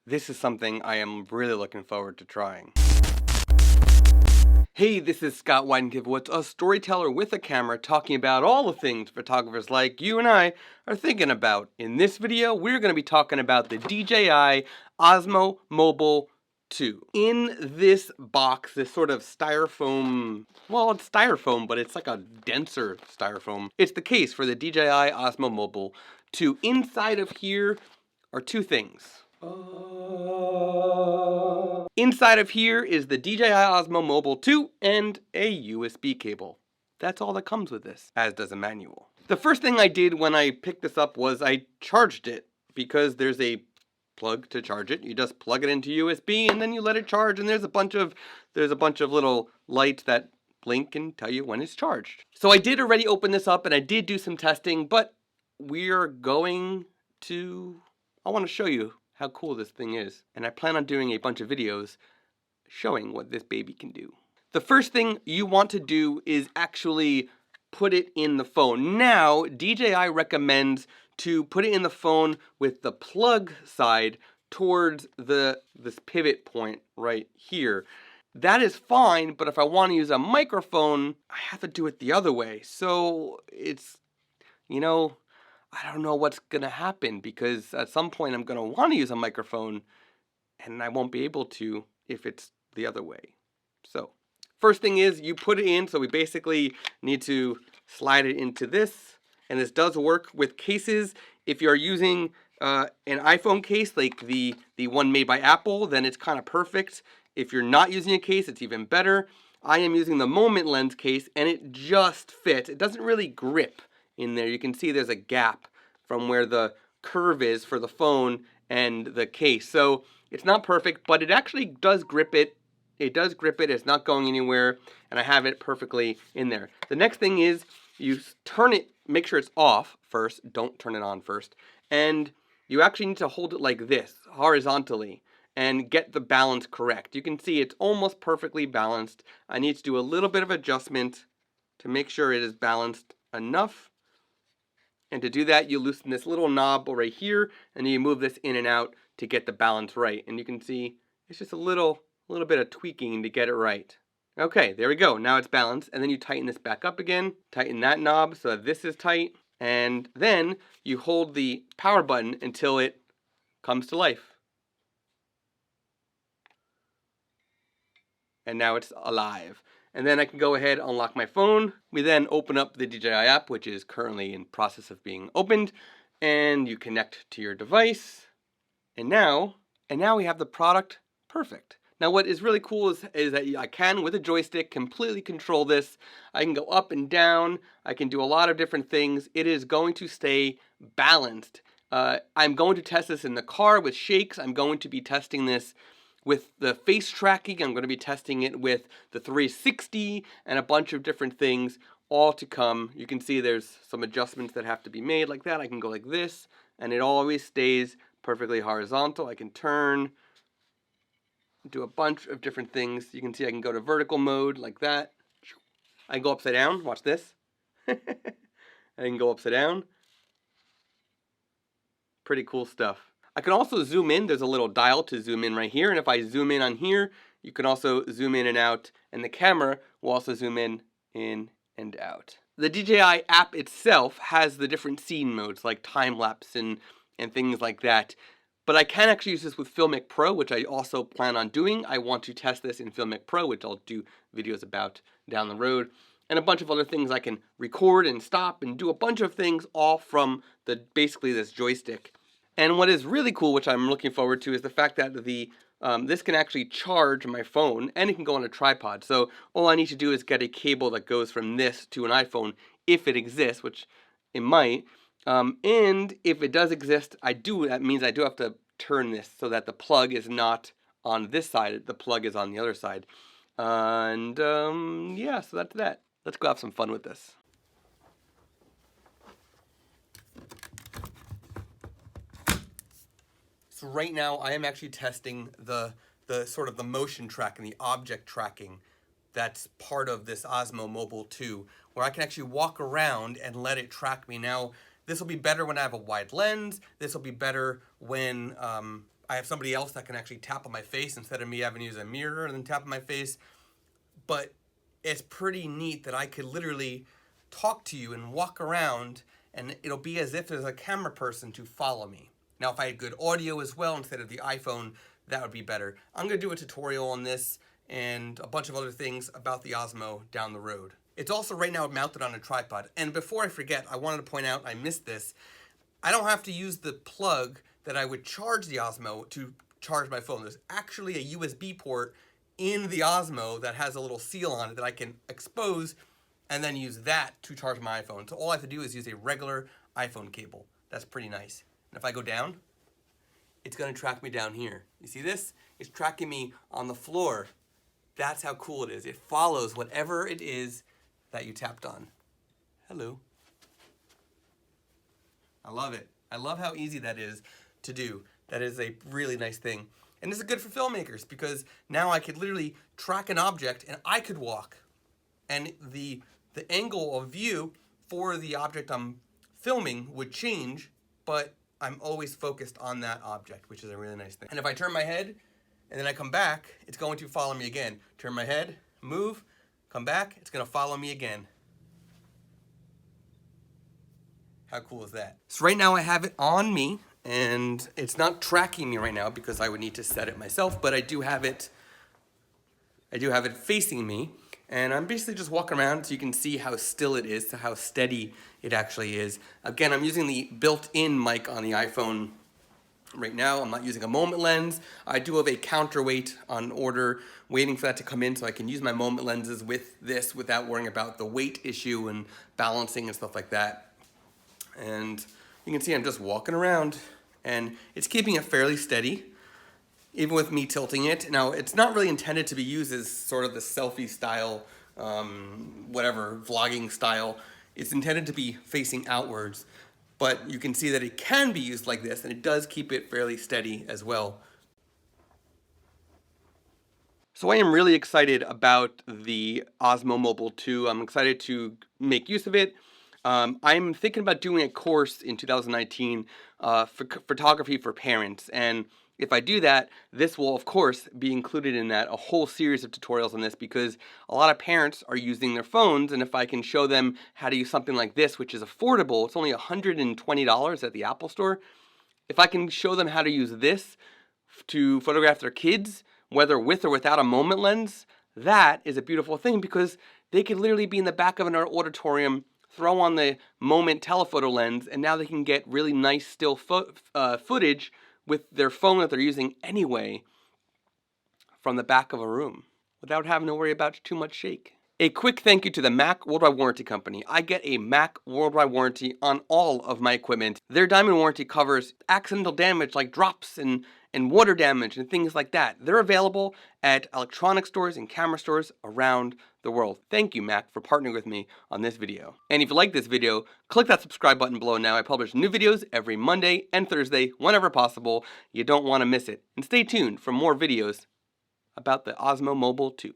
This is something I am really looking forward to trying. Hey, this is Scott Weidenkivowitz, a storyteller with a camera talking about all the things photographers like you and I are thinking about. In this video, we're going to be talking about the DJI Osmo Mobile 2. In this box, this sort of styrofoam, well, it's styrofoam, but it's like a denser styrofoam. It's the case for the DJI Osmo Mobile 2. Inside of here are two things. Inside of here is the DJI Osmo Mobile 2 and a USB cable. That's all that comes with this, as does a manual. The first thing I did when I picked this up was I charged it, because there's a plug to charge it. You just plug it into USB and then you let it charge, and there's a bunch of little lights that blink and tell you when it's charged. So I did already open this up and I did do some testing, but I want to show you how cool this thing is, and I plan on doing a bunch of videos showing what this baby can do. The first thing you want to do is actually put it in the phone. Now, DJI recommends to put it in the phone with the plug side towards this pivot point right here. That is fine, but if I want to use a microphone, I have to do it the other way. So it's, I don't know what's going to happen, because at some point I'm going to want to use a microphone and I won't be able to if it's the other way. So first thing is you put it in. So we basically need to slide it into this, and this does work with cases. If you're using an iPhone case like the one made by Apple, then it's kind of perfect. If you're not using a case, it's even better. I am using the Moment lens case and it just fits. It doesn't really grip in there. You can see there's a gap from where the curve is for the phone and the case. So it's not perfect, but it actually does grip it. It does grip it. It's not going anywhere, and I have it perfectly in there. The next thing is you turn it, make sure it's off first. Don't turn it on first. And you actually need to hold it like this, horizontally, and get the balance correct. You can see it's almost perfectly balanced. I need to do a little bit of adjustment to make sure it is balanced enough. And to do that, you loosen this little knob right here, and then you move this in and out to get the balance right. And you can see it's just a little bit of tweaking to get it right. Okay, there we go. Now it's balanced. And then you tighten this back up again. Tighten that knob so that this is tight. And then you hold the power button until it comes to life. And now it's alive. And then I can go ahead and unlock my phone. We then open up the DJI app, which is currently in process of being opened, and you connect to your device. And now we have the product perfect. Now what is really cool is that I can, with a joystick, completely control this. I can go up and down. I can do a lot of different things. It is going to stay balanced. I'm going to test this in the car with shakes. I'm going to be testing this with the face tracking. I'm going to be testing it with the 360 and a bunch of different things, all to come. You can see there's some adjustments that have to be made like that. I can go like this, and it always stays perfectly horizontal. I can turn, do a bunch of different things. You can see I can go to vertical mode like that. I can go upside down. Watch this. I can go upside down. Pretty cool stuff. I can also zoom in. There's a little dial to zoom in right here. And if I zoom in on here, you can also zoom in and out. And the camera will also zoom in and out. The DJI app itself has the different scene modes like time-lapse and things like that. But I can actually use this with Filmic Pro, which I also plan on doing. I want to test this in Filmic Pro, which I'll do videos about down the road. And a bunch of other things I can record and stop and do a bunch of things all from basically this joystick. And what is really cool, which I'm looking forward to, is the fact that this can actually charge my phone, and it can go on a tripod. So all I need to do is get a cable that goes from this to an iPhone, if it exists, which it might. And if it does exist, that means I do have to turn this so that the plug is not on this side, the plug is on the other side. And yeah, so that's that. Let's go have some fun with this. So right now I am actually testing the sort of the motion tracking, the object tracking that's part of this Osmo Mobile 2, where I can actually walk around and let it track me. Now, this will be better when I have a wide lens. This will be better when I have somebody else that can actually tap on my face instead of me having to use a mirror and then tap on my face. But it's pretty neat that I could literally talk to you and walk around, and it'll be as if there's a camera person to follow me. Now, if I had good audio as well instead of the iPhone, that would be better. I'm going to do a tutorial on this and a bunch of other things about the Osmo down the road. It's also right now mounted on a tripod. And before I forget, I wanted to point out, I missed this, I don't have to use the plug that I would charge the Osmo to charge my phone. There's actually a USB port in the Osmo that has a little seal on it that I can expose and then use that to charge my iPhone. So all I have to do is use a regular iPhone cable. That's pretty nice. And if I go down, it's gonna track me down here. You see this? It's tracking me on the floor. That's how cool it is. It follows whatever it is that you tapped on. Hello. I love it. I love how easy that is to do. That is a really nice thing. And this is good for filmmakers because now I could literally track an object and I could walk. And the angle of view for the object I'm filming would change, but I'm always focused on that object, which is a really nice thing. And if I turn my head and then I come back, it's going to follow me again. Turn my head, move, come back, it's gonna follow me again. How cool is that? So right now I have it on me, and it's not tracking me right now because I would need to set it myself, but I do have it facing me, and I'm basically just walking around so you can see how still it is, so how steady it actually is. Again, I'm using the built-in mic on the iPhone right now. I'm not using a moment lens. I do have a counterweight on order, waiting for that to come in so I can use my moment lenses with this without worrying about the weight issue and balancing and stuff like that. And you can see I'm just walking around and it's keeping it fairly steady, even with me tilting it. Now, it's not really intended to be used as sort of the selfie style, vlogging style. It's intended to be facing outwards, but you can see that it can be used like this, and it does keep it fairly steady as well. So I am really excited about the Osmo Mobile 2. I'm excited to make use of it. I'm thinking about doing a course in 2019 for photography for parents, and if I do that, this will of course be included in that, a whole series of tutorials on this, because a lot of parents are using their phones, and if I can show them how to use something like this, which is affordable, it's only $120 at the Apple Store. If I can show them how to use this to photograph their kids, whether with or without a moment lens, that is a beautiful thing, because they could literally be in the back of an auditorium, throw on the moment telephoto lens, and now they can get really nice still footage with their phone that they're using anyway from the back of a room without having to worry about too much shake. A quick thank you to the Mac Worldwide Warranty Company. I get a Mac Worldwide Warranty on all of my equipment. Their diamond warranty covers accidental damage like drops and water damage and things like that. They're available at electronic stores and camera stores around the world. Thank you, Mac, for partnering with me on this video. And if you like this video, click that subscribe button below now. I publish new videos every Monday and Thursday whenever possible. You don't want to miss it. And stay tuned for more videos about the Osmo Mobile 2.